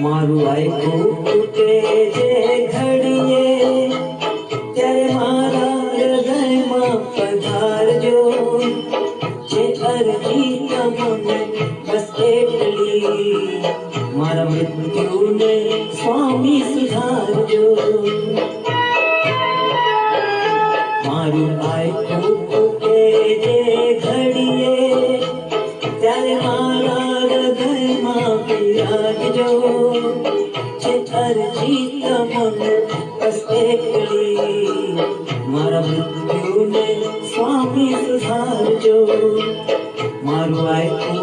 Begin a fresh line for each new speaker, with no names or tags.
મારું આયખું તૂટે જે ઘડીએ ત્યારે મારા હૃદયમાં પધારજો જે અરજી તમને બસ એટલી મારા મૃત્યુને સ્વામી સુધારજો મારું આયખું તૂટે જે ઘડીએ ત્યારે મારા હૃદયમાં બિરાજજો જે અરજી તમને બસ એકલી મારા મૃત્યુને સ્વામી સુધારજો મારું આયખું